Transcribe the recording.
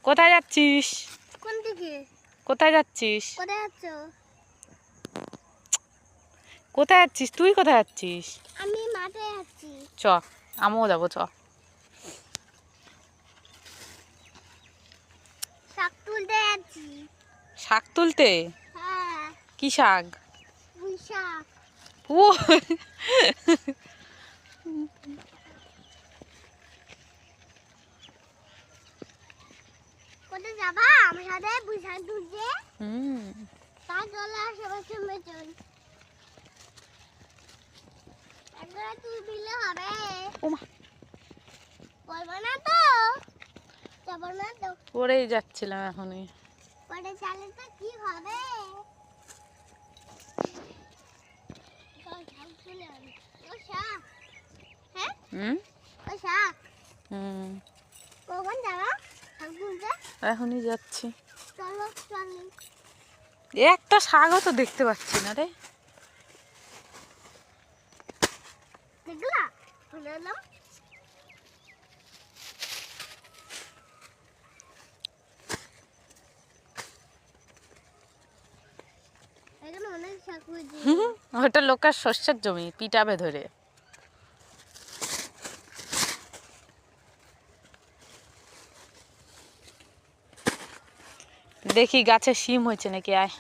কোথায় যাচ্ছিস? কোন দিকে? কোথায় যাচ্ছিস? কোথায় যাচ্ছ? কোথায় যাচ্ছিস? তুই কোথায় যাচ্ছিস? আমি মাঠে যাচ্ছি। চ, আমিও যাবো, চ। শাক তুলতে যাচ্ছি। শাক তুলতে? হ্যাঁ। কি শাক? পুঁই শাক। ও কোথায় যাবা আমার সাথে পুঁই শাক তুলতে? তা চলে আশেপাশে চল। একবার তুললে হবে। ওমা, বলবো না তো, যাবো না তো। পড়েই যাচ্ছিলাম এখনই। পরে চালে তো কি হবে? শাক তুলে আনি। ও শাক। হ্যাঁ? ও শাক। কখন যাবা শাক তুলতে? এখনই যাচ্ছি। চলো চলো। একটা শাকও তো দেখতে পাচ্ছি না রে। দেখলা? তুলে এলাম। এখানে অনেক শাক হয়েছে। ওটা লোকের শস্যের জমি, পিটাবে ধরে। দেখি গাছে শিম হয়েছে নাকি, আয়।